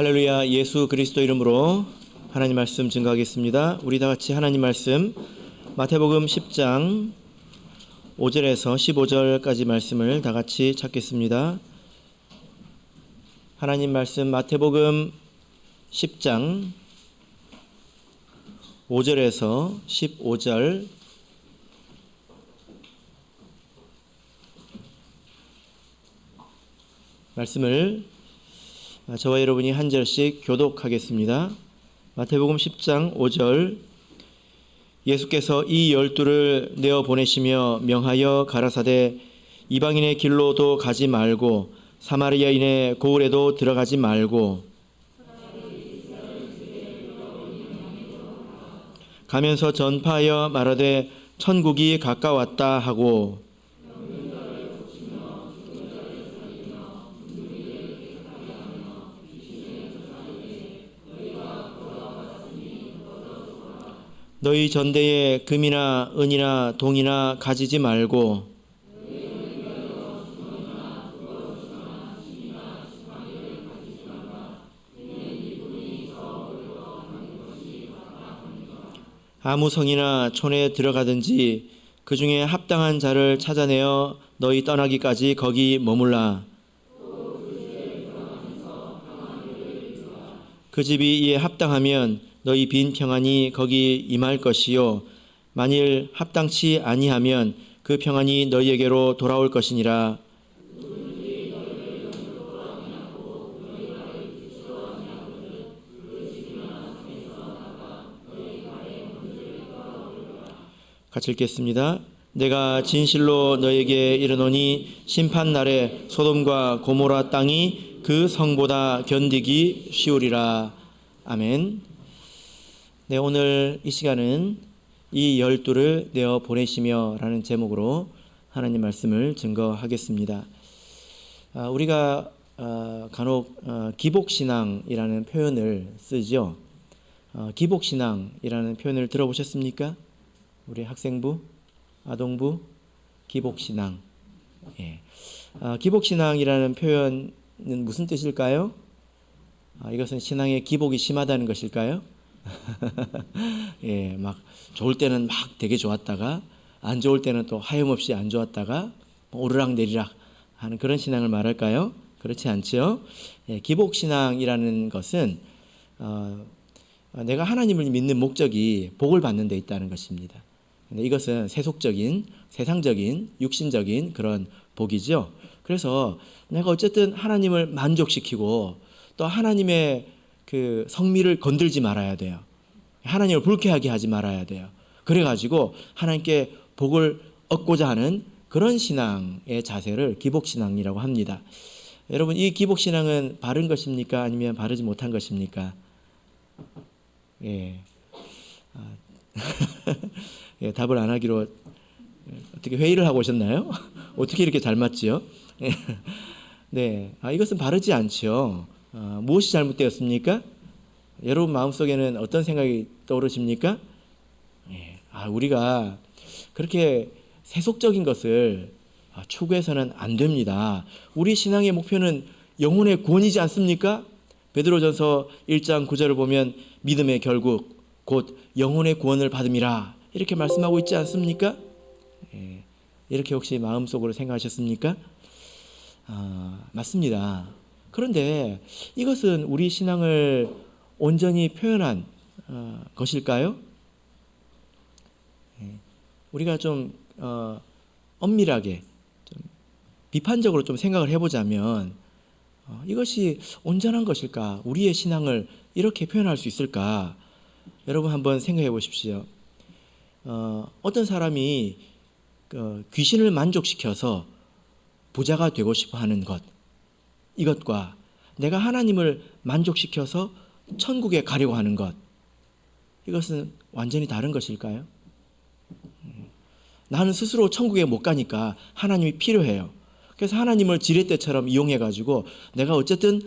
할렐루야. 예수 그리스도 이름으로 하나님 말씀 증거하겠습니다. 우리 다 같이 하나님 말씀 마태복음 10장 5절에서 15절까지 말씀을 다 같이 찾겠습니다. 하나님 말씀 마태복음 10장 5절에서 15절 말씀을 저와 여러분이 한 절씩 교독하겠습니다. 마태복음 10장 5절. 예수께서 이 12를 내어 보내시며 명하여 가라사대 이방인의 길로도 가지 말고 사마리아인의 고을에도 들어가지 말고 가면서 전파하여 말하되 천국이 가까웠다 하고 너희 전대에 금이나 은이나 동이나 가지지 말고 아무 성이나 촌에 들어가든지 그 중에 합당한 자를 찾아내어 너희 떠나기까지 거기 머물라. 그 집이 이에 합당하면 너희 빈 평안이 거기 임할 것이요 만일 합당치 아니하면 그 평안이 너희에게로 돌아올 것이니라. 같이 읽겠습니다. 내가 진실로 너에게 이르노니 심판날에 소돔과 고모라 땅이 그 성보다 견디기 쉬우리라. 아멘. 네, 오늘 이 시간은 이 12를 내어 보내시며 라는 제목으로 하나님 말씀을 증거하겠습니다. 우리가 간혹 기복신앙이라는 표현을 쓰죠. 기복신앙이라는 표현을 들어보셨습니까? 우리 학생부, 아동부, 기복신앙. 예. 기복신앙이라는 표현은 무슨 뜻일까요? 이것은 신앙의 기복이 심하다는 것일까요? 예, 막 좋을 때는 막 되게 좋았다가 안 좋을 때는 또 하염없이 안 좋았다가 오르락 내리락 하는 그런 신앙을 말할까요? 그렇지 않죠. 예, 기복신앙이라는 것은 내가 하나님을 믿는 목적이 복을 받는 데 있다는 것입니다. 근데 이것은 세속적인, 세상적인, 육신적인 그런 복이죠. 그래서 내가 어쨌든 하나님을 만족시키고 또 하나님의 그 성미를 건들지 말아야 돼요. 하나님을 불쾌하게 하지 말아야 돼요. 그래가지고 하나님께 복을 얻고자 하는 그런 신앙의 자세를 기복신앙이라고 합니다. 여러분, 이 기복신앙은 바른 것입니까? 아니면 바르지 못한 것입니까? 예. 예, 답을 안 하기로 어떻게 회의를 하고 오셨나요? 어떻게 이렇게 잘 맞지요? 네, 이것은 바르지 않죠. 무엇이 잘못되었습니까? 여러분 마음속에는 어떤 생각이 떠오르십니까? 예, 우리가 그렇게 세속적인 것을 추구해서는 안 됩니다. 우리 신앙의 목표는 영혼의 구원이지 않습니까? 베드로전서 1장 9절을 보면 믿음의 결국 곧 영혼의 구원을 받음이라 이렇게 말씀하고 있지 않습니까? 예, 이렇게 혹시 마음속으로 생각하셨습니까? 맞습니다. 그런데 이것은 우리 신앙을 온전히 표현한 것일까요? 우리가 좀 엄밀하게 좀 비판적으로 좀 생각을 해보자면 이것이 온전한 것일까? 우리의 신앙을 이렇게 표현할 수 있을까? 여러분 한번 생각해 보십시오. 어떤 사람이 귀신을 만족시켜서 부자가 되고 싶어 하는 것, 이것과 내가 하나님을 만족시켜서 천국에 가려고 하는 것, 이것은 완전히 다른 것일까요? 나는 스스로 천국에 못 가니까 하나님이 필요해요. 그래서 하나님을 지렛대처럼 이용해가지고 내가 어쨌든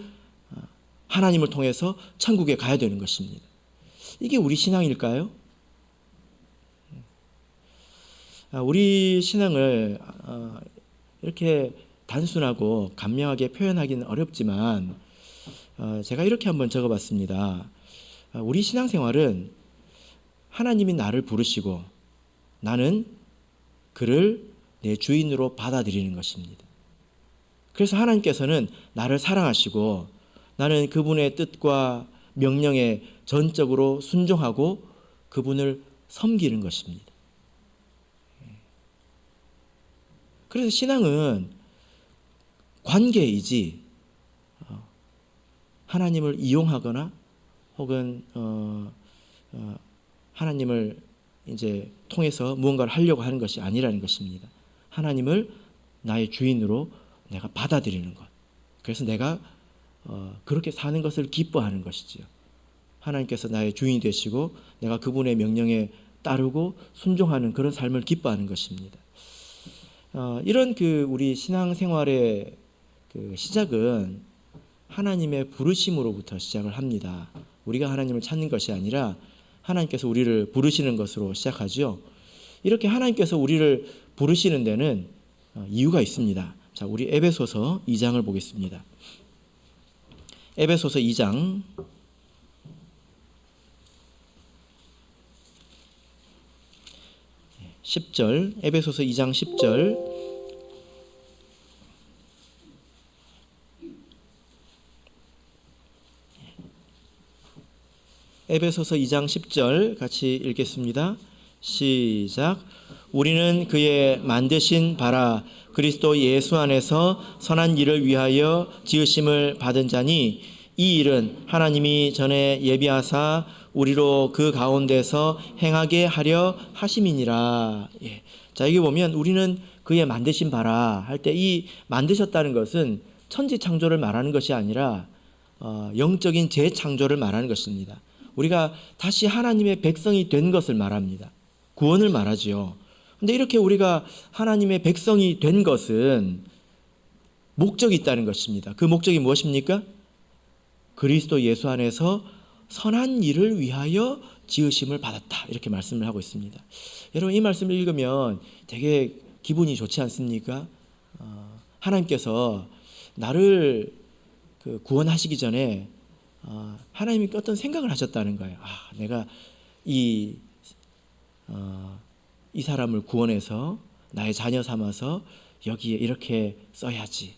하나님을 통해서 천국에 가야 되는 것입니다. 이게 우리 신앙일까요? 우리 신앙을 이렇게 단순하고 간명하게 표현하기는 어렵지만 제가 이렇게 한번 적어봤습니다. 우리 신앙생활은 하나님이 나를 부르시고 나는 그를 내 주인으로 받아들이는 것입니다. 그래서 하나님께서는 나를 사랑하시고 나는 그분의 뜻과 명령에 전적으로 순종하고 그분을 섬기는 것입니다. 그래서 신앙은 관계이지 하나님을 이용하거나 혹은 하나님을 이제 통해서 무언가를 하려고 하는 것이 아니라는 것입니다. 하나님을 나의 주인으로 내가 받아들이는 것. 그래서 내가 그렇게 사는 것을 기뻐하는 것이지요. 하나님께서 나의 주인이 되시고 내가 그분의 명령에 따르고 순종하는 그런 삶을 기뻐하는 것입니다. 이런 우리 신앙생활의 시작은 하나님의 부르심으로부터 시작을 합니다. 우리가 하나님을 찾는 것이 아니라 하나님께서 우리를 부르시는 것으로 시작하죠. 이렇게 하나님께서 우리를 부르시는 데는 이유가 있습니다. 자, 우리 에베소서 2장을 보겠습니다. 에베소서 2장 10절, 에베소서 2장 10절. 에베소서 2장 10절 같이 읽겠습니다. 시작. 우리는 그의 만드신 바라 그리스도 예수 안에서 선한 일을 위하여 지으심을 받은 자니 이 일은 하나님이 전에 예비하사 우리로 그 가운데서 행하게 하려 하심이니라. 예. 자, 여기 보면 우리는 그의 만드신 바라 할 때 이 만드셨다는 것은 천지 창조를 말하는 것이 아니라 영적인 재창조를 말하는 것입니다. 우리가 다시 하나님의 백성이 된 것을 말합니다. 구원을 말하지요. 그런데 이렇게 우리가 하나님의 백성이 된 것은 목적이 있다는 것입니다. 그 목적이 무엇입니까? 그리스도 예수 안에서 선한 일을 위하여 지으심을 받았다. 이렇게 말씀을 하고 있습니다. 여러분, 이 말씀을 읽으면 되게 기분이 좋지 않습니까? 하나님께서 나를 구원하시기 전에 하나님이 어떤 생각을 하셨다는 거예요. 내가 이 사람을 구원해서 나의 자녀 삼아서 여기에 이렇게 써야지.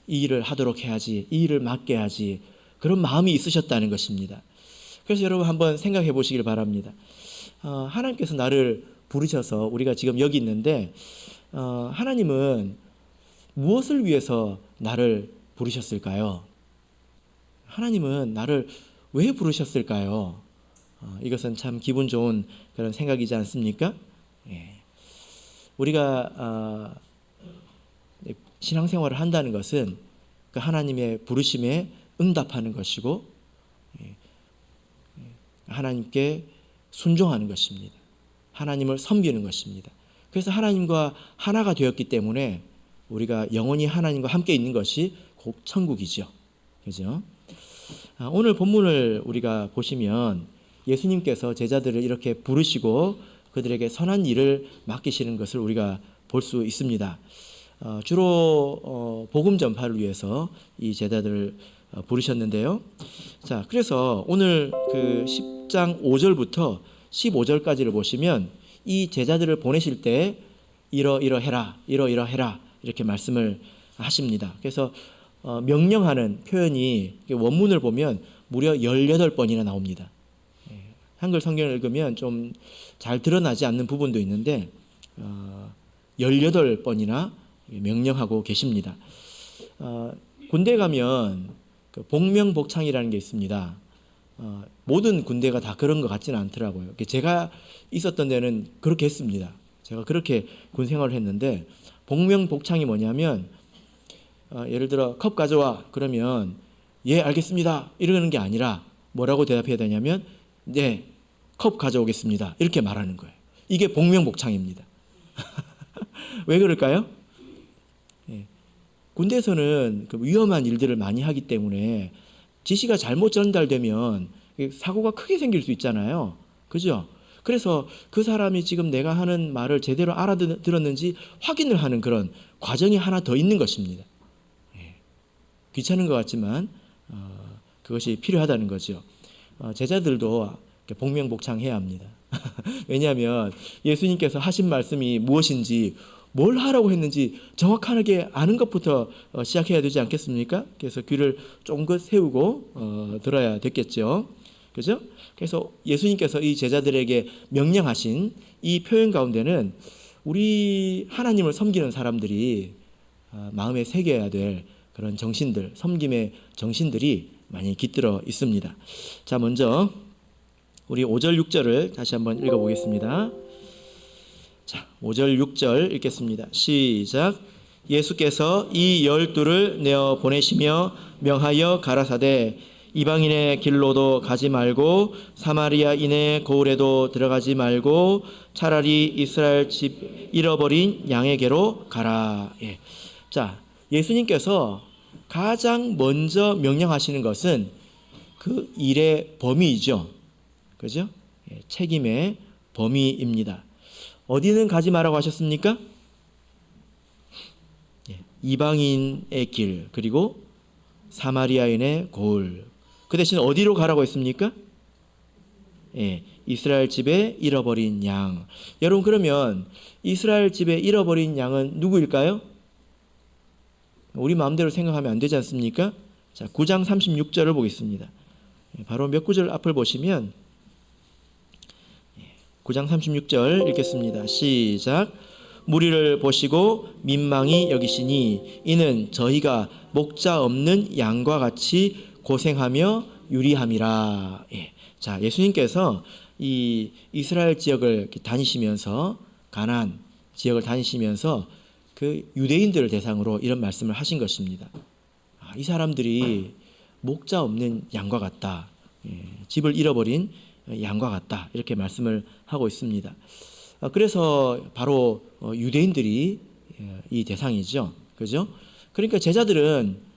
이 일을 하도록 해야지. 이 일을 맡게 해야지. 그런 마음이 있으셨다는 것입니다. 그래서 여러분 한번 생각해 보시길 바랍니다. 하나님께서 나를 부르셔서 우리가 지금 여기 있는데 하나님은 무엇을 위해서 나를 부르셨을까요? 하나님은 나를 왜 부르셨을까요? 이것은 참 기분 좋은 그런 생각이지 않습니까? 예. 우리가 신앙생활을 한다는 것은 그 하나님의 부르심에 응답하는 것이고 하나님께 순종하는 것입니다. 하나님을 섬기는 것입니다. 그래서 하나님과 하나가 되었기 때문에 우리가 영원히 하나님과 함께 있는 것이 곧 천국이죠. 그죠? 오늘 본문을 우리가 보시면 예수님께서 제자들을 이렇게 부르시고 그들에게 선한 일을 맡기시는 것을 우리가 볼 수 있습니다. 주로 복음 전파를 위해서 이 제자들을 부르셨는데요. 자, 그래서 오늘 그 10장 5절부터 15절까지를 보시면 이 제자들을 보내실 때 이러해라 이렇게 말씀을 하십니다. 그래서 명령하는 표현이 원문을 보면 무려 18번이나 나옵니다. 한글 성경을 읽으면 좀 잘 드러나지 않는 부분도 있는데 18번이나 명령하고 계십니다. 군대 가면 복명복창이라는 게 있습니다. 모든 군대가 다 그런 것 같지는 않더라고요. 제가 있었던 데는 그렇게 했습니다. 제가 그렇게 군 생활을 했는데 복명복창이 뭐냐면 예를 들어 컵 가져와 그러면 예 알겠습니다 이러는 게 아니라 뭐라고 대답해야 되냐면 네 컵 가져오겠습니다 이렇게 말하는 거예요. 이게 복명복창입니다. 왜 그럴까요? 예. 군대에서는 위험한 일들을 많이 하기 때문에 지시가 잘못 전달되면 사고가 크게 생길 수 있잖아요. 그죠? 그래서 그 사람이 지금 내가 하는 말을 제대로 알아들었는지 확인을 하는 그런 과정이 하나 더 있는 것입니다. 예. 귀찮은 것 같지만 그것이 필요하다는 거죠. 제자들도 복명복창해야 합니다. 왜냐하면 예수님께서 하신 말씀이 무엇인지 뭘 하라고 했는지 정확하게 아는 것부터 시작해야 되지 않겠습니까? 그래서 귀를 쫑긋 세우고 들어야 됐겠죠. 그죠? 그래서 예수님께서 이 제자들에게 명령하신 이 표현 가운데는 우리 하나님을 섬기는 사람들이 마음에 새겨야 될 그런 정신들, 섬김의 정신들이 많이 깃들어 있습니다. 자, 먼저 우리 5절 6절을 다시 한번 읽어보겠습니다. 자, 5절 6절 읽겠습니다. 시작. 예수께서 이 12를 내어 보내시며 명하여 가라사대 이방인의 길로도 가지 말고 사마리아인의 고을에도 들어가지 말고 차라리 이스라엘 집 잃어버린 양에게로 가라. 예. 자, 예수님께서 가장 먼저 명령하시는 것은 그 일의 범위이죠. 그죠? 예, 책임의 범위입니다. 어디는 가지 말라고 하셨습니까? 예, 이방인의 길, 그리고 사마리아인의 고을. 그 대신 어디로 가라고 했습니까? 예, 이스라엘 집에 잃어버린 양. 여러분, 그러면 이스라엘 집에 잃어버린 양은 누구일까요? 우리 마음대로 생각하면 안 되지 않습니까? 자, 9장 36절을 보겠습니다. 바로 몇 구절 앞을 보시면 9장 36절 읽겠습니다. 시작. 무리를 보시고 민망히 여기시니 이는 저희가 목자 없는 양과 같이 고생하며 유리함이라. 예. 자, 예수님께서 이 이스라엘 지역을 다니시면서 가나안 지역을 다니시면서 그 유대인들을 대상으로 이런 말씀을 하신 것입니다. 이 사람들이 목자 없는 양과 같다. 예, 집을 잃어버린 양과 같다. 이렇게 말씀을 하고 있습니다. 그래서 바로 유대인들이 이 대상이죠. 그죠? 그러니까 제자들은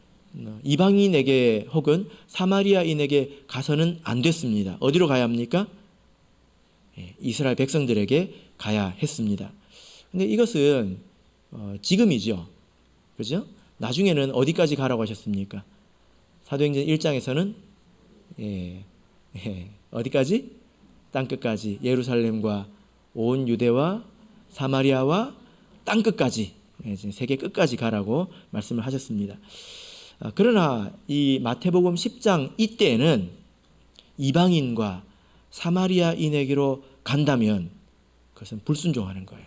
이방인에게 혹은 사마리아인에게 가서는 안 됐습니다. 어디로 가야 합니까? 이스라엘 백성들에게 가야 했습니다. 근데 이것은 지금이죠. 그죠? 나중에는 어디까지 가라고 하셨습니까? 사도행전 1장에서는 어디까지? 땅끝까지, 예루살렘과 온 유대와 사마리아와 땅끝까지, 세계 끝까지 가라고 말씀을 하셨습니다. 그러나 이 마태복음 10장 이때에는 이방인과 사마리아인에게로 간다면 그것은 불순종하는 거예요.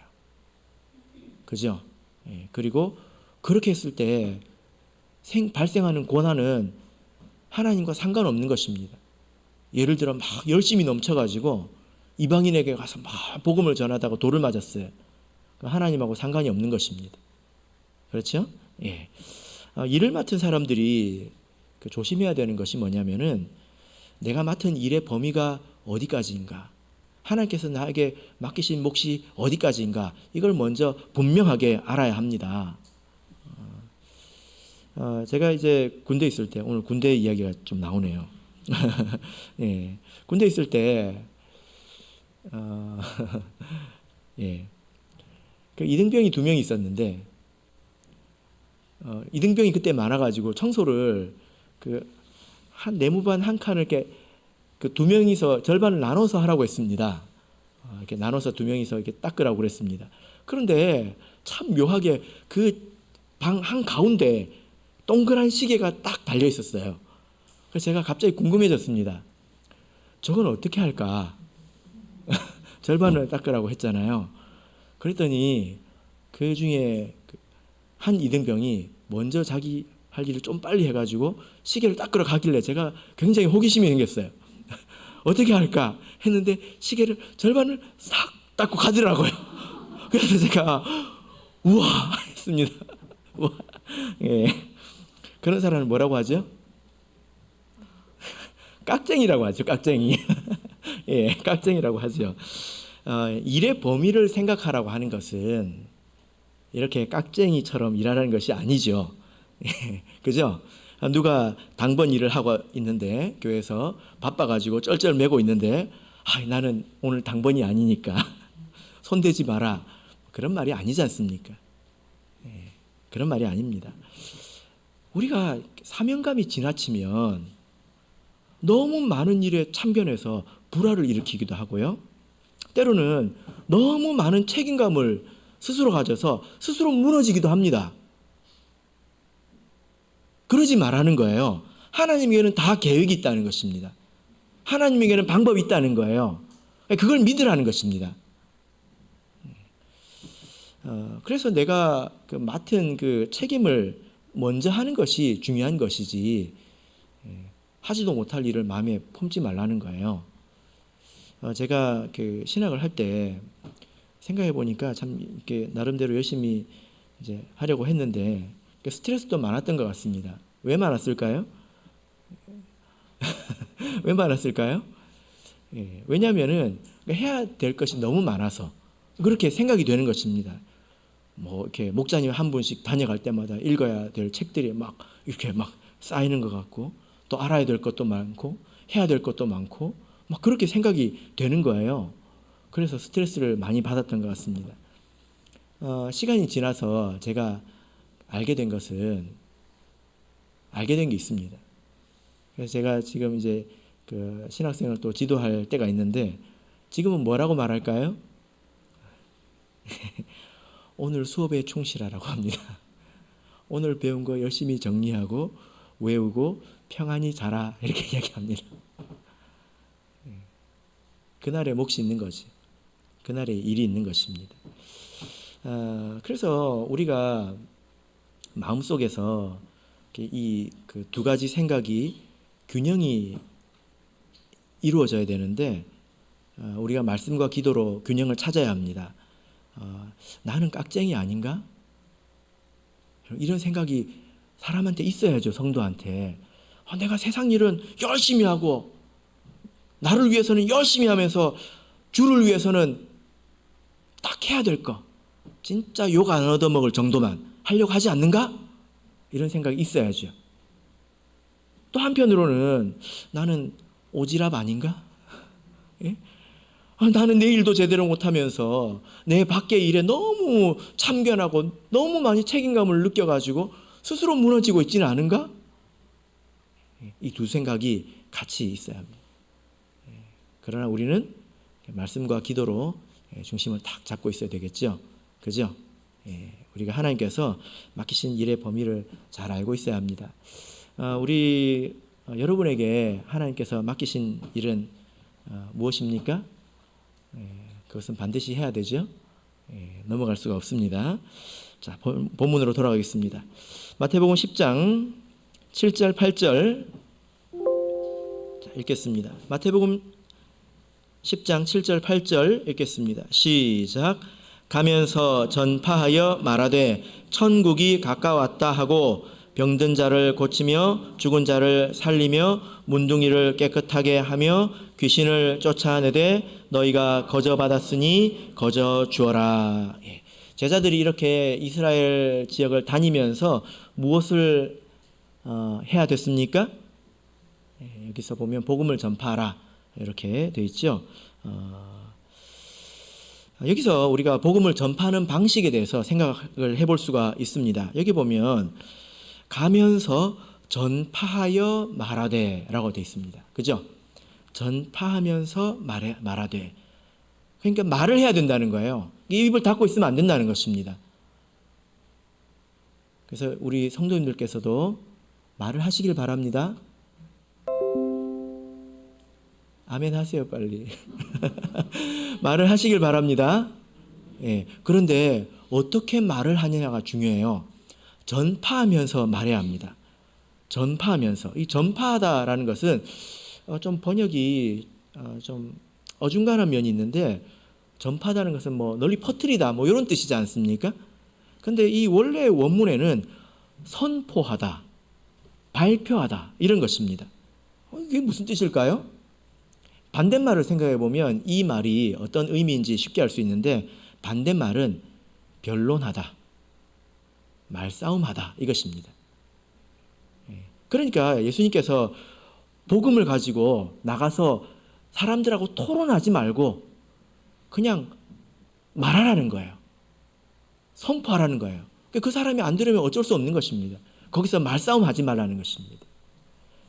그죠? 그리고 그렇게 했을 때 발생하는 고난은 하나님과 상관없는 것입니다. 예를 들어 막 열심히 넘쳐가지고 이방인에게 가서 막 복음을 전하다가 돌을 맞았어요. 하나님하고 상관이 없는 것입니다. 그렇죠? 예. 일을 맡은 사람들이 조심해야 되는 것이 뭐냐면은 내가 맡은 일의 범위가 어디까지인가, 하나님께서 나에게 맡기신 몫이 어디까지인가, 이걸 먼저 분명하게 알아야 합니다. 제가 이제 군대에 있을 때, 오늘 군대 이야기가 좀 나오네요. 예, 군대에 있을 때 예, 그 이등병이 2명이 있었는데 이등병이 그때 많아가지고 청소를 한 내무반 한 칸을 이렇게 2명이서 절반을 나눠서 하라고 했습니다. 이렇게 나눠서 2명이서 이렇게 닦으라고 그랬습니다. 그런데 참 묘하게 그 방 한 가운데 동그란 시계가 딱 달려 있었어요. 그래서 제가 갑자기 궁금해졌습니다. 저건 어떻게 할까? 절반을 닦으라고 했잖아요. 그랬더니 그 중에 한 이등병이 먼저 자기 할 일을 좀 빨리 해가지고 시계를 닦으러 가길래 제가 굉장히 호기심이 생겼어요. 어떻게 할까 했는데 시계를 절반을 싹 닦고 가더라고요. 그래서 제가 우와 했습니다. 우와. 예. 그런 사람은 뭐라고 하죠? 깍쟁이라고 하죠. 깍쟁이. 예, 깍쟁이라고 하죠. 일의 범위를 생각하라고 하는 것은 이렇게 깍쟁이처럼 일하라는 것이 아니죠. 그죠? 누가 당번 일을 하고 있는데 교회에서 바빠가지고 쩔쩔매고 있는데 나는 오늘 당번이 아니니까 손대지 마라. 그런 말이 아니지 않습니까? 그런 말이 아닙니다. 우리가 사명감이 지나치면 너무 많은 일에 참견해서 불화를 일으키기도 하고요. 때로는 너무 많은 책임감을 스스로 가져서 스스로 무너지기도 합니다. 그러지 말라는 거예요. 하나님에게는 다 계획이 있다는 것입니다. 하나님에게는 방법이 있다는 거예요. 그걸 믿으라는 것입니다. 그래서 내가 맡은 그 책임을 먼저 하는 것이 중요한 것이지, 하지도 못할 일을 마음에 품지 말라는 거예요. 제가 그 신학을 할 때 생각해 보니까 참 이렇게 나름대로 열심히 이제 하려고 했는데 스트레스도 많았던 것 같습니다. 왜 많았을까요? 왜 많았을까요? 왜냐하면은 해야 될 것이 너무 많아서 그렇게 생각이 되는 것입니다. 뭐 이렇게 목사님 한 분씩 다녀갈 때마다 읽어야 될 책들이 막 이렇게 막 쌓이는 것 같고, 또 알아야 될 것도 많고 해야 될 것도 많고 막 그렇게 생각이 되는 거예요. 그래서 스트레스를 많이 받았던 것 같습니다. 시간이 지나서 제가 알게 된 게 있습니다. 그래서 제가 지금 이제 그 신학생을 또 지도할 때가 있는데, 지금은 뭐라고 말할까요? 오늘 수업에 충실하라고 합니다. 오늘 배운 거 열심히 정리하고 외우고 평안히 자라, 이렇게 이야기합니다. 그날의 몫이 있는 거지. 그날의 일이 있는 것입니다. 그래서 우리가 마음속에서 이 그 두 가지 생각이 균형이 이루어져야 되는데, 우리가 말씀과 기도로 균형을 찾아야 합니다. 나는 깍쟁이 아닌가? 이런 생각이 사람한테 있어야죠. 성도한테. 내가 세상 일은 열심히 하고 나를 위해서는 열심히 하면서 주를 위해서는 딱 해야 될 거, 진짜 욕 안 얻어먹을 정도만 하려고 하지 않는가? 이런 생각이 있어야죠. 또 한편으로는 나는 오지랖 아닌가? 예? 나는 내 일도 제대로 못하면서 내 밖의 일에 너무 참견하고 너무 많이 책임감을 느껴가지고 스스로 무너지고 있지는 않은가? 이 두 생각이 같이 있어야 합니다. 그러나 우리는 말씀과 기도로 중심을 딱 잡고 있어야 되겠죠. 그죠? 우리가 하나님께서 맡기신 일의 범위를 잘 알고 있어야 합니다. 우리 여러분에게 하나님께서 맡기신 일은 무엇입니까? 그것은 반드시 해야 되죠. 넘어갈 수가 없습니다. 자, 본문으로 돌아가겠습니다. 마태복음 10장 7절 8절 읽겠습니다. 마태복음 10장 7절 8절 읽겠습니다. 시작. 가면서 전파하여 말하되 천국이 가까웠다 하고 병든 자를 고치며 죽은 자를 살리며 문둥이를 깨끗하게 하며 귀신을 쫓아내되 너희가 거저 받았으니 거저 주어라. 제자들이 이렇게 이스라엘 지역을 다니면서 무엇을 해야 됐습니까? 여기서 보면 복음을 전파하라 이렇게 되어 있죠. 여기서 우리가 복음을 전파하는 방식에 대해서 생각을 해볼 수가 있습니다. 여기 보면 가면서 전파하여 말하되 라고 되어 있습니다. 그죠? 전파하면서 말하되. 그러니까 말을 해야 된다는 거예요. 입을 닫고 있으면 안 된다는 것입니다. 그래서 우리 성도님들께서도 말을 하시길 바랍니다. 아멘 하세요, 빨리. 말을 하시길 바랍니다. 그런데 어떻게 말을 하느냐가 중요해요. 전파하면서 말해야 합니다. 전파하면서. 이 전파하다라는 것은 좀 번역이 좀 어중간한 면이 있는데, 전파하다는 것은 뭐 널리 퍼뜨리다 뭐 이런 뜻이지 않습니까? 근데 이 원래 원문에는 선포하다, 발표하다 이런 것입니다. 이게 무슨 뜻일까요? 반대말을 생각해 보면 이 말이 어떤 의미인지 쉽게 알 수 있는데, 반대말은 변론하다, 말싸움하다 이것입니다. 그러니까 예수님께서 복음을 가지고 나가서 사람들하고 토론하지 말고 그냥 말하라는 거예요. 선포하라는 거예요. 그 사람이 안 들으면 어쩔 수 없는 것입니다. 거기서 말싸움하지 말라는 것입니다.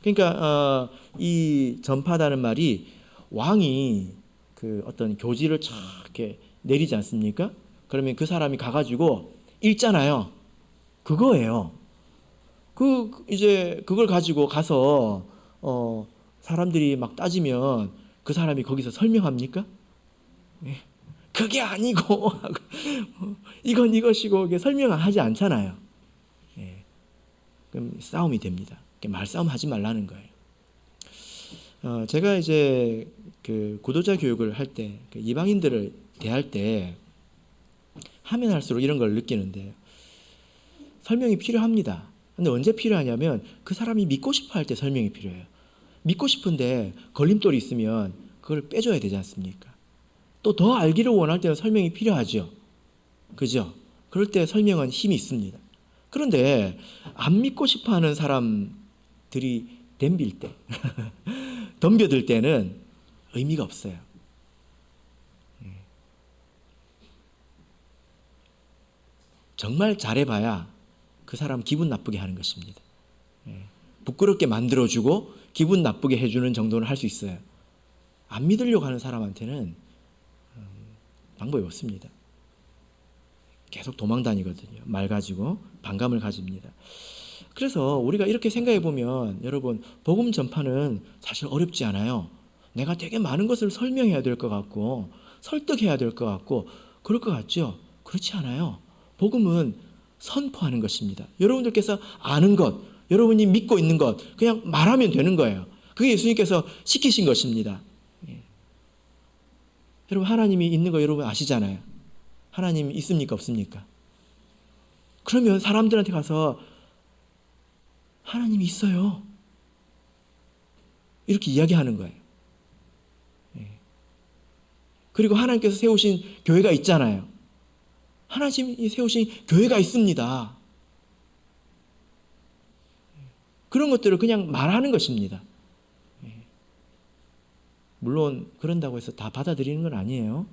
그러니까 이 전파다는 말이 왕이 그 어떤 교지를 쫙 이렇게 내리지 않습니까? 그러면 그 사람이 가가지고 읽잖아요. 그거예요. 이제 그걸 가지고 가서 사람들이 막 따지면 그 사람이 거기서 설명합니까? 예. 그게 아니고 이건 이것이고 설명하지 않잖아요. 예. 그럼 싸움이 됩니다. 말싸움 하지 말라는 거예요. 제가 이제 그 구도자 교육을 할 때, 이방인들을 대할 때 하면 할수록 이런 걸 느끼는데, 설명이 필요합니다. 근데 언제 필요하냐면 그 사람이 믿고 싶어 할 때 설명이 필요해요. 믿고 싶은데 걸림돌이 있으면 그걸 빼줘야 되지 않습니까? 또 더 알기를 원할 때는 설명이 필요하죠. 그죠? 그럴 때 설명은 힘이 있습니다. 그런데 안 믿고 싶어 하는 사람들이 덤빌 때, 덤벼들 때는 의미가 없어요. 정말 잘해봐야 그 사람 기분 나쁘게 하는 것입니다. 부끄럽게 만들어주고 기분 나쁘게 해주는 정도는 할 수 있어요. 안 믿으려고 하는 사람한테는 방법이 없습니다. 계속 도망다니거든요. 말 가지고 반감을 가집니다. 그래서 우리가 이렇게 생각해 보면 여러분, 복음 전파는 사실 어렵지 않아요. 내가 되게 많은 것을 설명해야 될 것 같고 설득해야 될 것 같고 그럴 것 같죠? 그렇지 않아요. 복음은 선포하는 것입니다. 여러분들께서 아는 것, 여러분이 믿고 있는 것 그냥 말하면 되는 거예요. 그게 예수님께서 시키신 것입니다. 여러분, 하나님이 있는 거 여러분 아시잖아요. 하나님 있습니까 없습니까? 그러면 사람들한테 가서 하나님이 있어요, 이렇게 이야기하는 거예요. 그리고 하나님께서 세우신 교회가 있잖아요. 하나님이 세우신 교회가 있습니다. 그런 것들을 그냥 말하는 것입니다. 물론 그런다고 해서 다 받아들이는 건 아니에요.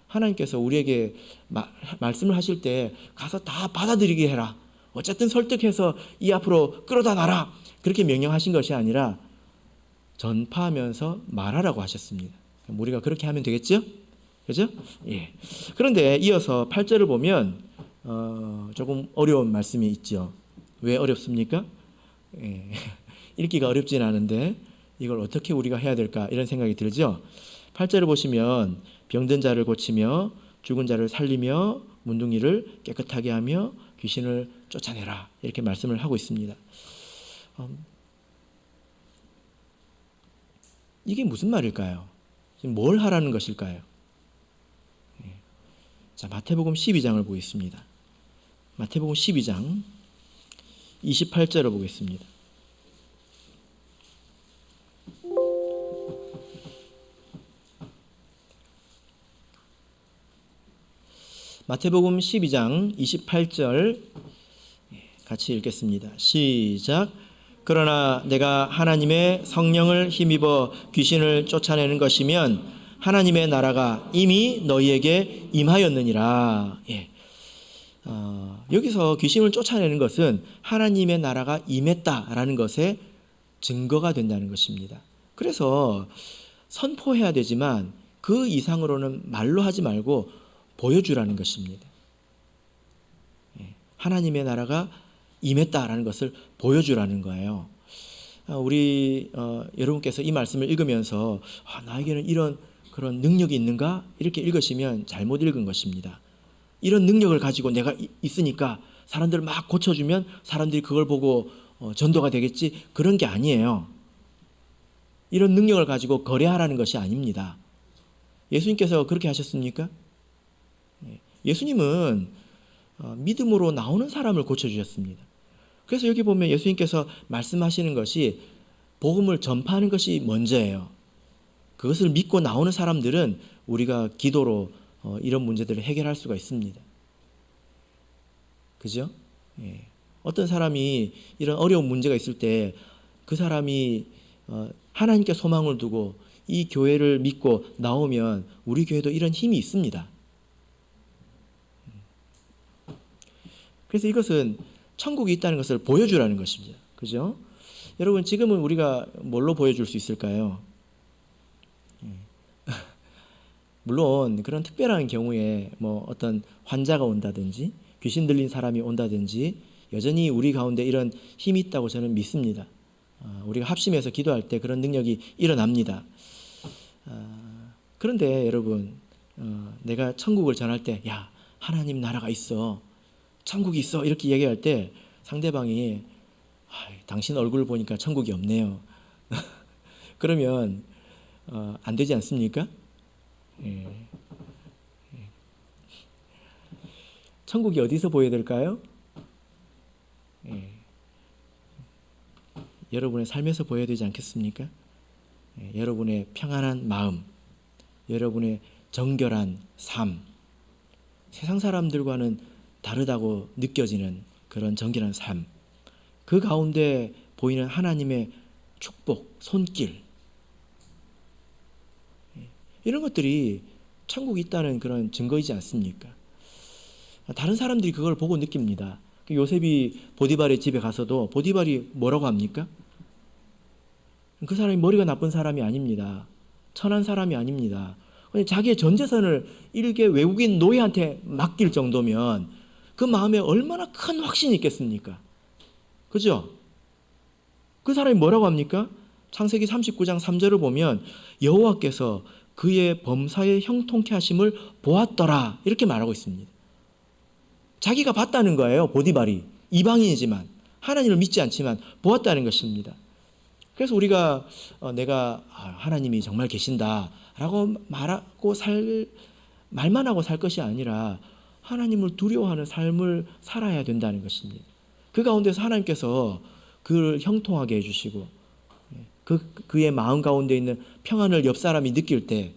하나님께서 우리에게 말씀을 하실 때 가서 다 받아들이게 해라, 어쨌든 설득해서 이 앞으로 끌어다 놔라, 그렇게 명령하신 것이 아니라 전파하면서 말하라고 하셨습니다. 우리가 그렇게 하면 되겠죠? 그죠? 예. 그런데 이어서 8절을 보면 조금 어려운 말씀이 있죠. 왜 어렵습니까? 예. 읽기가 어렵진 않은데 이걸 어떻게 우리가 해야 될까 이런 생각이 들죠. 8절을 보시면 병든 자를 고치며 죽은 자를 살리며 문둥이를 깨끗하게 하며 귀신을 쫓아내라, 이렇게 말씀을 하고 있습니다. 이게 무슨 말일까요? 지금 뭘 하라는 것일까요? 자, 마태복음 12장을 보겠습니다. 마태복음 12장 28절을 보겠습니다. 마태복음 12장 28절 같이 읽겠습니다. 시작. 그러나 내가 하나님의 성령을 힘입어 귀신을 쫓아내는 것이면 하나님의 나라가 이미 너희에게 임하였느니라. 예. 여기서 귀신을 쫓아내는 것은 하나님의 나라가 임했다라는 것의 증거가 된다는 것입니다. 그래서 선포해야 되지만 그 이상으로는 말로 하지 말고 보여주라는 것입니다. 하나님의 나라가 임했다라는 것을 보여주라는 거예요. 우리 여러분께서 이 말씀을 읽으면서 나에게는 이런 그런 능력이 있는가? 이렇게 읽으시면 잘못 읽은 것입니다. 이런 능력을 가지고 내가 있으니까 사람들을 막 고쳐주면 사람들이 그걸 보고 전도가 되겠지, 그런 게 아니에요. 이런 능력을 가지고 거래하라는 것이 아닙니다. 예수님께서 그렇게 하셨습니까? 예수님은 믿음으로 나오는 사람을 고쳐주셨습니다. 그래서 여기 보면 예수님께서 말씀하시는 것이 복음을 전파하는 것이 먼저예요. 그것을 믿고 나오는 사람들은 우리가 기도로 이런 문제들을 해결할 수가 있습니다. 그죠? 예. 어떤 사람이 이런 어려운 문제가 있을 때 그 사람이 하나님께 소망을 두고 이 교회를 믿고 나오면 우리 교회도 이런 힘이 있습니다. 그래서 이것은 천국이 있다는 것을 보여주라는 것입니다. 그죠? 여러분 지금은 우리가 뭘로 보여줄 수 있을까요? 물론 그런 특별한 경우에 뭐 어떤 환자가 온다든지 귀신 들린 사람이 온다든지 여전히 우리 가운데 이런 힘이 있다고 저는 믿습니다. 우리가 합심해서 기도할 때 그런 능력이 일어납니다. 그런데 여러분 내가 천국을 전할 때 야 하나님 나라가 있어 천국이 있어 이렇게 얘기할 때 상대방이 당신 얼굴 보니까 천국이 없네요. 그러면 안 되지 않습니까? 예. 천국이 어디서 보여야 될까요? 예. 여러분의 삶에서 보여야 되지 않겠습니까? 예. 여러분의 평안한 마음, 여러분의 정결한 삶, 세상 사람들과는 다르다고 느껴지는 그런 정결한 삶, 그 가운데 보이는 하나님의 축복, 손길, 이런 것들이 천국이 있다는 그런 증거이지 않습니까? 다른 사람들이 그걸 보고 느낍니다. 요셉이 보디발의 집에 가서도 보디발이 뭐라고 합니까? 그 사람이 머리가 나쁜 사람이 아닙니다. 천한 사람이 아닙니다. 자기의 전 재산을 일개 외국인 노예한테 맡길 정도면 그 마음에 얼마나 큰 확신이 있겠습니까? 그죠? 그 사람이 뭐라고 합니까? 창세기 39장 3절을 보면 여호와께서 그의 범사에 형통케 하심을 보았더라 이렇게 말하고 있습니다. 자기가 봤다는 거예요. 보디발이 이방인이지만 하나님을 믿지 않지만 보았다는 것입니다. 그래서 우리가 내가 하나님이 정말 계신다라고 말만 하고 살 것이 아니라 하나님을 두려워하는 삶을 살아야 된다는 것입니다. 그 가운데서 하나님께서 그를 형통하게 해주시고 그의 마음 가운데 있는 평안을 옆 사람이 느낄 때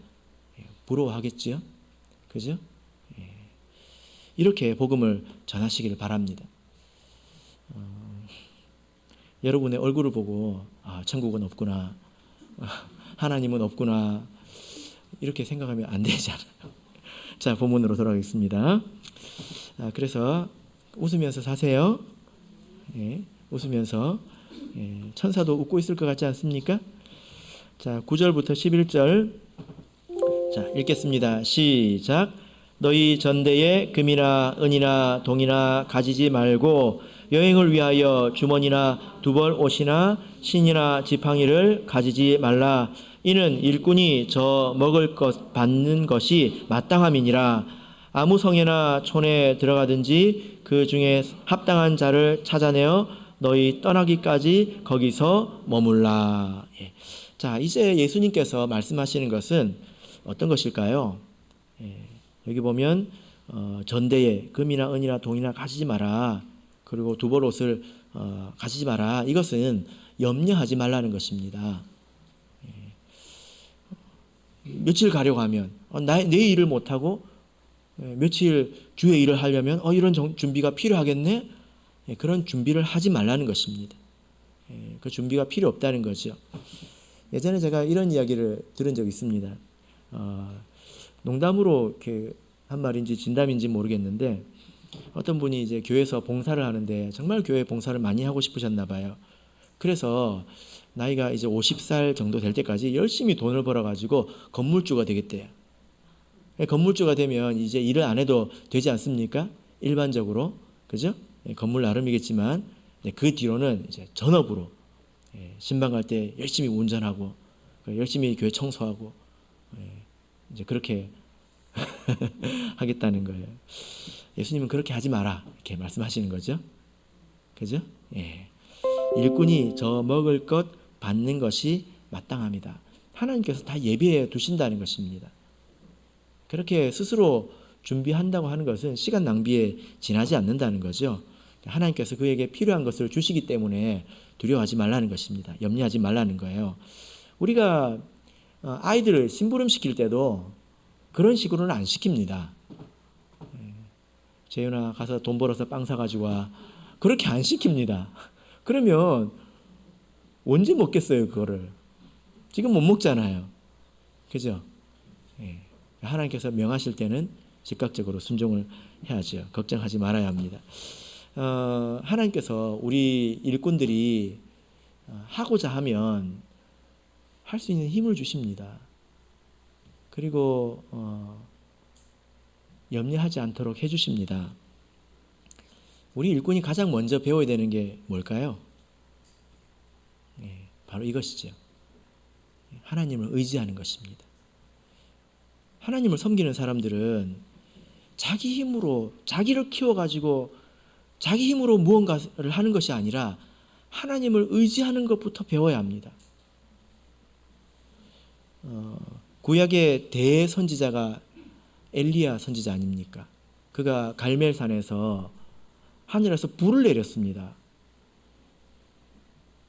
부러워하겠지요? 그죠? 이렇게 복음을 전하시기를 바랍니다. 여러분의 얼굴을 보고 천국은 없구나, 하나님은 없구나 이렇게 생각하면 안 되잖아요. 자, 본문으로 돌아가겠습니다. 그래서 웃으면서 사세요. 예, 웃으면서. 천사도 웃고 있을 것 같지 않습니까? 자, 9절부터 11절. 자, 읽겠습니다. 시작. 너희 전대에 금이나 은이나 동이나 가지지 말고 여행을 위하여 주머니나 두벌 옷이나 신이나 지팡이를 가지지 말라. 이는 일꾼이 저 먹을 것 받는 것이 마땅함이니라. 아무 성에나 촌에 들어가든지 그 중에 합당한 자를 찾아내어 너희 떠나기까지 거기서 머물라. 예. 자, 이제 예수님께서 말씀하시는 것은 어떤 것일까요? 여기 보면 전대에 금이나 은이나 동이나 가지지 마라. 그리고 두벌 옷을 가지지 마라. 이것은 염려하지 말라는 것입니다. 며칠 가려고 하면 내 일을 못하고 며칠 주의 일을 하려면 이런 준비가 필요하겠네. 그런 준비를 하지 말라는 것입니다. 그 준비가 필요 없다는 거죠. 예전에 제가 이런 이야기를 들은 적이 있습니다. 농담으로 이렇게 한 말인지 진담인지 모르겠는데 어떤 분이 이제 교회에서 봉사를 하는데 정말 교회 봉사를 많이 하고 싶으셨나 봐요. 그래서 나이가 이제 50살 정도 될 때까지 열심히 돈을 벌어가지고 건물주가 되겠대요. 건물주가 되면 이제 일을 안 해도 되지 않습니까? 일반적으로. 그죠? 건물 나름이겠지만 그 뒤로는 이제 전업으로 신방 갈 때 열심히 운전하고 열심히 교회 청소하고 이제 그렇게 하겠다는 거예요. 예수님은 그렇게 하지 마라 이렇게 말씀하시는 거죠. 그죠? 예. 일꾼이 저 먹을 것 받는 것이 마땅합니다. 하나님께서 다 예비해 두신다는 것입니다. 그렇게 스스로 준비한다고 하는 것은 시간 낭비에 지나지 않는다는 거죠. 하나님께서 그에게 필요한 것을 주시기 때문에 두려워하지 말라는 것입니다. 염려하지 말라는 거예요. 우리가 아이들을 심부름 시킬 때도 그런 식으로는 안 시킵니다. 재윤아 가서 돈 벌어서 빵 사가지고 와. 그렇게 안 시킵니다. 그러면 언제 먹겠어요 그거를. 지금 못 먹잖아요. 그죠? 하나님께서 명하실 때는 즉각적으로 순종을 해야죠. 걱정하지 말아야 합니다. 하나님께서 우리 일꾼들이 하고자 하면 할 수 있는 힘을 주십니다. 그리고 염려하지 않도록 해주십니다. 우리 일꾼이 가장 먼저 배워야 되는 게 뭘까요? 바로 이것이죠. 하나님을 의지하는 것입니다. 하나님을 섬기는 사람들은 자기 힘으로 자기를 키워가지고 자기 힘으로 무언가를 하는 것이 아니라 하나님을 의지하는 것부터 배워야 합니다. 구약의 대선지자가 엘리야 선지자 아닙니까? 그가 갈멜산에서 하늘에서 불을 내렸습니다.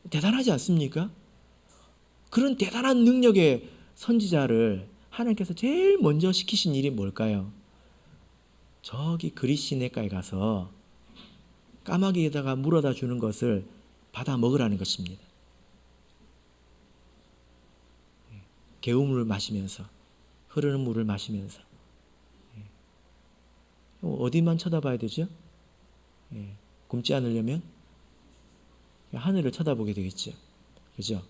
대단하지 않습니까? 그런 대단한 능력의 선지자를 하나님께서 제일 먼저 시키신 일이 뭘까요? 저기 그릿 시내가에 가서 까마귀에다가 물어다 주는 것을 받아 먹으라는 것입니다. 개우물을 마시면서, 흐르는 물을 마시면서. 어디만 쳐다봐야 되죠? 굶지 않으려면 하늘을 쳐다보게 되겠죠. 그죠?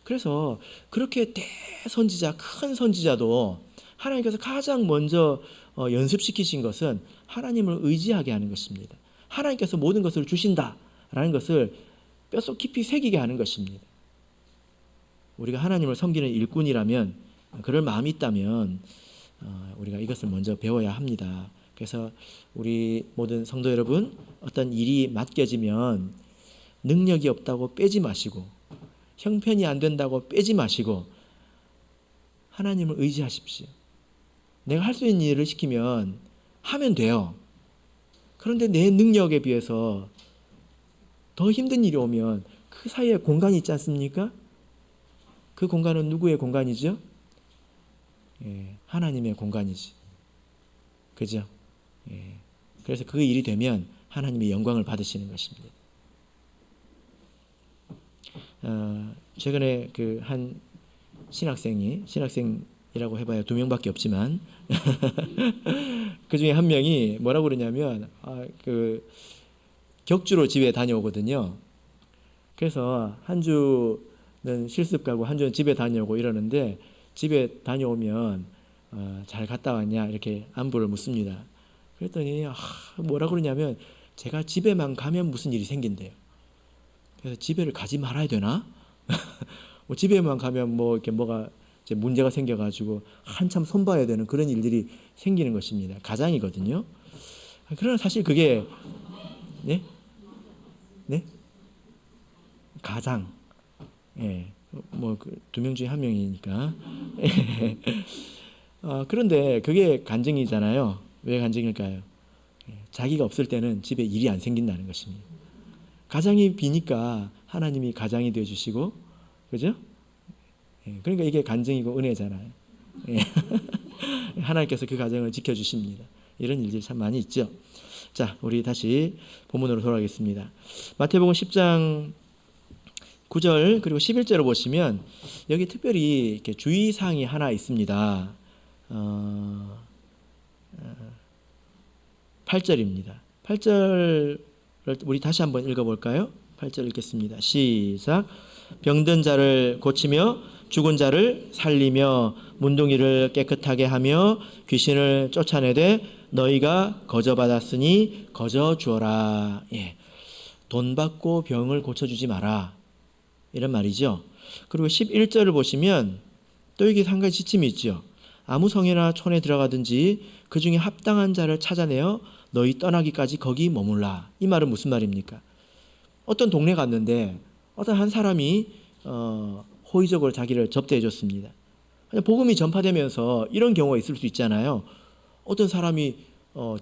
그래서 그렇게 대선지자, 큰 선지자도 하나님께서 가장 먼저 연습시키신 것은 하나님을 의지하게 하는 것입니다. 하나님께서 모든 것을 주신다라는 것을 뼛속 깊이 새기게 하는 것입니다. 우리가 하나님을 섬기는 일꾼이라면, 그럴 마음이 있다면 우리가 이것을 먼저 배워야 합니다. 그래서 우리 모든 성도 여러분, 어떤 일이 맡겨지면 능력이 없다고 빼지 마시고, 형편이 안 된다고 빼지 마시고 하나님을 의지하십시오. 내가 할 수 있는 일을 시키면 하면 돼요. 그런데 내 능력에 비해서 더 힘든 일이 오면 그 사이에 공간이 있지 않습니까? 그 공간은 누구의 공간이죠? 하나님의 공간이지. 그죠? 그래서 그 일이 되면 하나님의 영광을 받으시는 것입니다. 최근에 그 한 신학생이라고 해봐야 2명밖에 없지만 그 중에 한 명이 뭐라고 그러냐면 그 격주로 집에 다녀오거든요. 그래서 한 주는 실습 가고 한 주는 집에 다녀오고 이러는데, 집에 다녀오면 잘 갔다 왔냐 이렇게 안부를 묻습니다. 그랬더니 뭐라고 그러냐면, 제가 집에만 가면 무슨 일이 생긴대요. 그래서 집에를 가지 말아야 되나? 뭐 집에만 가면 뭐 이렇게 뭐가 이제 문제가 생겨가지고 한참 손봐야 되는 그런 일들이 생기는 것입니다. 가장이거든요. 그러나 사실 그게 네? 가장. 뭐 2명 중에 1명이니까. 그런데 그게 간증이잖아요. 왜 간증일까요? 자기가 없을 때는 집에 일이 안 생긴다는 것입니다. 가장이 비니까 하나님이 가장이 되어주시고, 그죠? 그러니까 이게 간증이고 은혜잖아요. 하나님께서 그 가정을 지켜주십니다. 이런 일들이 참 많이 있죠. 자, 우리 다시 본문으로 돌아가겠습니다. 마태복음 10장 9절 그리고 11절을 보시면 여기 특별히 이렇게 주의사항이 하나 있습니다. 8절입니다. 8절을 우리 다시 한번 읽어볼까요? 8절 읽겠습니다. 시작. 병든 자를 고치며 죽은 자를 살리며 문둥이를 깨끗하게 하며 귀신을 쫓아내되 너희가 거저 받았으니 거저 주어라. 돈 받고 병을 고쳐주지 마라, 이런 말이죠. 그리고 11절을 보시면 또 여기 한 가지 지침이 있죠. 아무 성이나 촌에 들어가든지 그 중에 합당한 자를 찾아내어 너희 떠나기까지 거기 머물라. 이 말은 무슨 말입니까? 어떤 동네 갔는데 어떤 한 사람이 호의적으로 자기를 접대해 줬습니다. 복음이 전파되면서 이런 경우가 있을 수 있잖아요. 어떤 사람이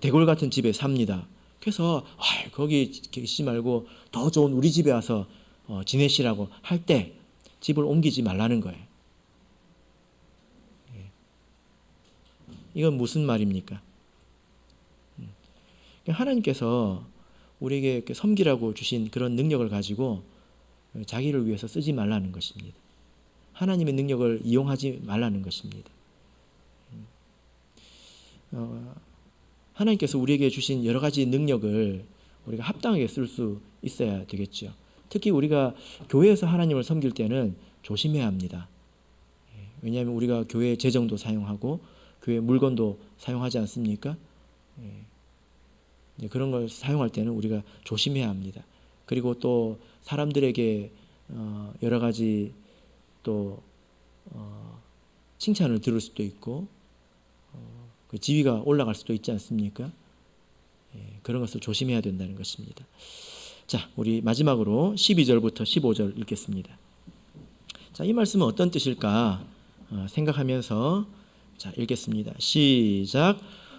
대골 같은 집에 삽니다. 그래서 거기 계시지 말고 더 좋은 우리 집에 와서 지내시라고 할 때 집을 옮기지 말라는 거예요. 이건 무슨 말입니까? 하나님께서 우리에게 섬기라고 주신 그런 능력을 가지고 자기를 위해서 쓰지 말라는 것입니다. 하나님의 능력을 이용하지 말라는 것입니다. 하나님께서 우리에게 주신 여러 가지 능력을 우리가 합당하게 쓸 수 있어야 되겠죠. 특히 우리가 교회에서 하나님을 섬길 때는 조심해야 합니다. 왜냐하면 우리가 교회 재정도 사용하고 교회 물건도 사용하지 않습니까? 그런 걸 사용할 때는 우리가 조심해야 합니다. 그리고 또 사람들에게 여러 가지 또 칭찬을 들을 수도 있고 그 지위가 올라갈 수도 있지 않습니까? 그런 것을 조심해야 된다는 것입니다. 자, 우리 마지막으로 12절부터 15절 읽겠습니다. 자, 이 말씀은 어떤 뜻일까 생각하면서 자, 읽겠습니다. 시작.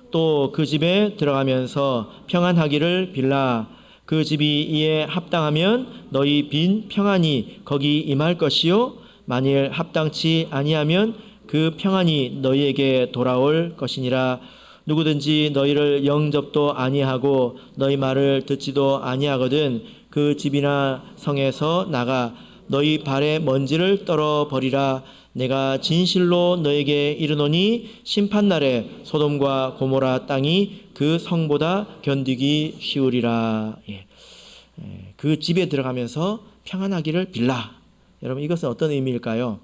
또 그 집에 들어가면서 평안하기를 빌라. 그 집이 이에 합당하면 너희 빈 평안이 거기 임할 것이요 만일 합당치 아니하면 그 평안이 너희에게 돌아올 것이니라. 누구든지 너희를 영접도 아니하고 너희 말을 듣지도 아니하거든 그 집이나 성에서 나가 너희 발에 먼지를 떨어버리라. 내가 진실로 너에게 이르노니 심판날에 소돔과 고모라 땅이 그 성보다 견디기 쉬우리라. 그 집에 들어가면서 평안하기를 빌라. 여러분, 이것은 어떤 의미일까요?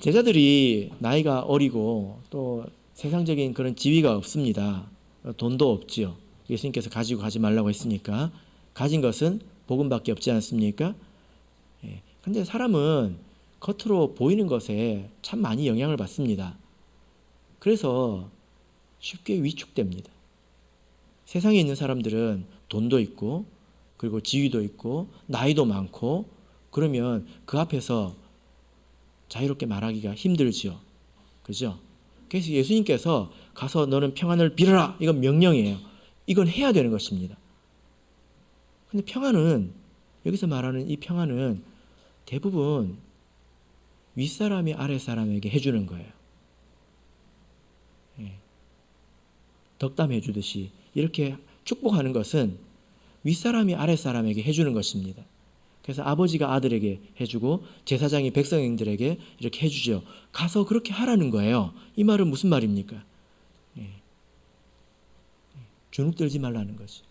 제자들이 나이가 어리고 또 세상적인 그런 지위가 없습니다. 돈도 없지요. 예수님께서 가지고 가지 말라고 했으니까. 가진 것은 복음밖에 없지 않습니까? 근데 사람은 겉으로 보이는 것에 참 많이 영향을 받습니다. 그래서 쉽게 위축됩니다. 세상에 있는 사람들은 돈도 있고 그리고 지위도 있고 나이도 많고 그러면 그 앞에서 자유롭게 말하기가 힘들지요. 그죠? 그래서 예수님께서 가서 너는 평안을 빌어라. 이건 명령이에요. 이건 해야 되는 것입니다. 근데 평안은 여기서 말하는 이 평안은 대부분 윗사람이 아랫사람에게 해주는 거예요. 덕담해 주듯이 이렇게 축복하는 것은 윗사람이 아랫사람에게 해주는 것입니다. 그래서 아버지가 아들에게 해주고 제사장이 백성들에게 이렇게 해주죠. 가서 그렇게 하라는 거예요. 이 말은 무슨 말입니까? 주눅들지 말라는 거죠.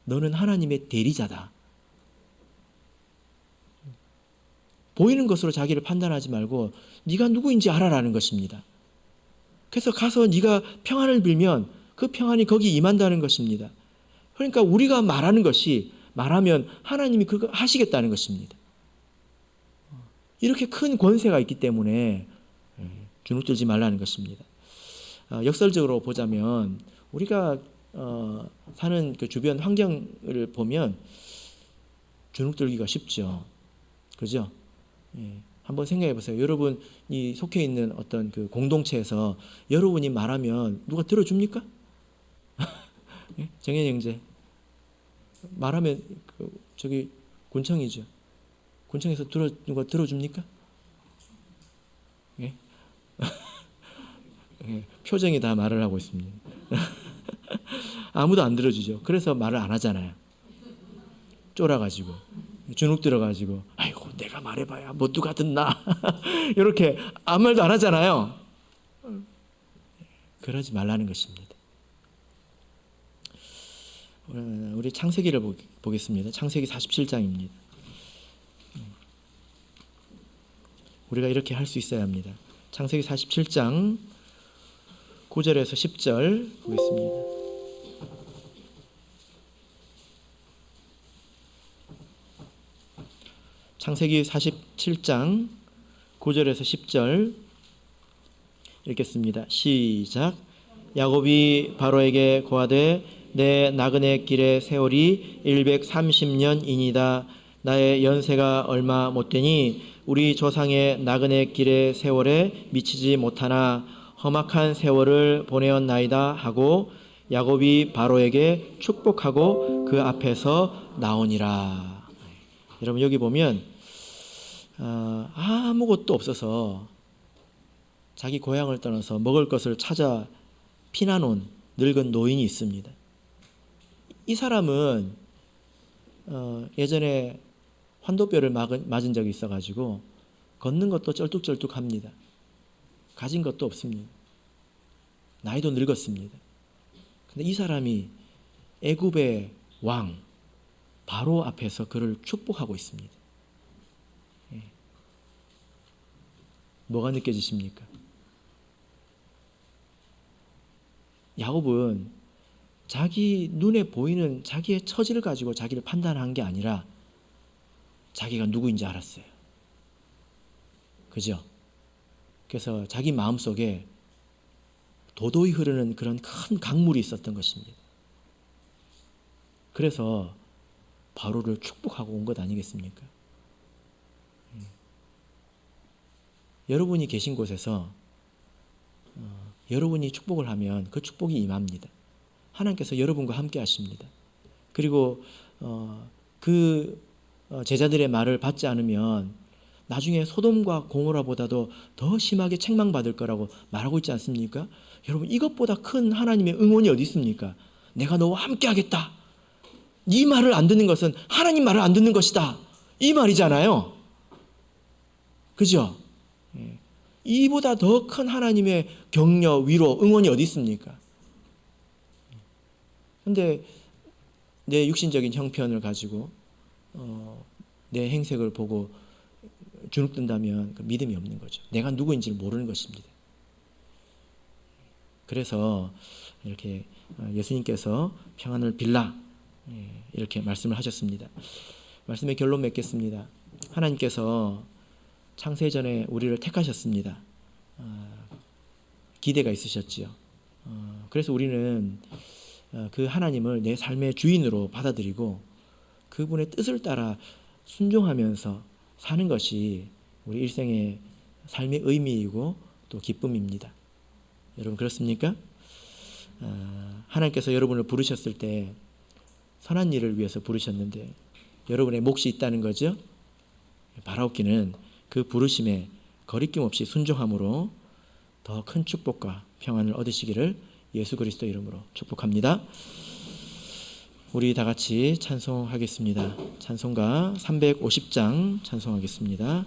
너는 하나님의 대리자다. 보이는 것으로 자기를 판단하지 말고 네가 누구인지 알아라는 것입니다. 그래서 가서 네가 평안을 빌면 그 평안이 거기 임한다는 것입니다. 그러니까 우리가 말하는 것이 말하면 하나님이 그거 하시겠다는 것입니다. 이렇게 큰 권세가 있기 때문에 주눅들지 말라는 것입니다. 역설적으로 보자면 우리가 사는 그 주변 환경을 보면 주눅들기가 쉽죠. 그죠? 한번 생각해 보세요. 여러분이 속해 있는 어떤 그 공동체에서 여러분이 말하면 누가 들어줍니까? 정현이 형제 말하면 저기 군청이죠. 군청에서 누가 들어줍니까? 예? 표정이 다 말을 하고 있습니다. 아무도 안 들어주죠. 그래서 말을 안 하잖아요. 쫄아가지고 주눅 들어가지고 아이고 내가 말해봐야 뭐 누가 듣나 이렇게 아무 말도 안 하잖아요. 그러지 말라는 것입니다. 우리 창세기를 보겠습니다. 창세기 47장입니다. 우리가 이렇게 할 수 있어야 합니다. 창세기 47장 9절에서 10절 보겠습니다. 창세기 47장 9절에서 10절 읽겠습니다. 시작. 야곱이 바로에게 고하되 내 나그네 길의 세월이 130년이니이다. 나의 연세가 얼마 못되니 우리 조상의 나그네 길의 세월에 미치지 못하나 험악한 세월을 보내었나이다 하고 야곱이 바로에게 축복하고 그 앞에서 나오니라. 여러분 여기 보면 아무것도 없어서 자기 고향을 떠나서 먹을 것을 찾아 피난온 늙은 노인이 있습니다. 이 사람은 예전에 환도뼈를 맞은 적이 있어가지고 걷는 것도 쩔뚝쩔뚝합니다. 가진 것도 없습니다. 나이도 늙었습니다. 근데 이 사람이 애굽의 왕 바로 앞에서 그를 축복하고 있습니다. 예. 뭐가 느껴지십니까? 야곱은 자기 눈에 보이는 자기의 처지를 가지고 자기를 판단한 게 아니라 자기가 누구인지 알았어요. 그죠? 그래서 자기 마음속에 도도히 흐르는 그런 큰 강물이 있었던 것입니다. 그래서 바로를 축복하고 온 것 아니겠습니까? 여러분이 계신 곳에서 여러분이 축복을 하면 그 축복이 임합니다. 하나님께서 여러분과 함께 하십니다. 그리고 그 제자들의 말을 받지 않으면 나중에 소돔과 고모라보다도 더 심하게 책망받을 거라고 말하고 있지 않습니까? 여러분, 이것보다 큰 하나님의 응원이 어디 있습니까? 내가 너와 함께 하겠다. 이 말을 안 듣는 것은 하나님 말을 안 듣는 것이다. 이 말이잖아요. 그죠? 이보다 더 큰 하나님의 격려, 위로, 응원이 어디 있습니까? 근데 내 육신적인 형편을 가지고 내 행색을 보고 주눅든다면 그 믿음이 없는 거죠. 내가 누구인지를 모르는 것입니다. 그래서 이렇게 예수님께서 평안을 빌라 이렇게 말씀을 하셨습니다. 말씀의 결론 맺겠습니다. 하나님께서 창세전에 우리를 택하셨습니다. 기대가 있으셨지요. 그래서 우리는 그 하나님을 내 삶의 주인으로 받아들이고 그분의 뜻을 따라 순종하면서 사는 것이 우리 일생의 삶의 의미이고 또 기쁨입니다. 여러분 그렇습니까? 하나님께서 여러분을 부르셨을 때 선한 일을 위해서 부르셨는데 여러분의 몫이 있다는 거죠. 바라옵기는 그 부르심에 거리낌 없이 순종함으로 더 큰 축복과 평안을 얻으시기를 예수 그리스도 이름으로 축복합니다. 우리 다 같이 찬송하겠습니다. 찬송가 350장 찬송하겠습니다.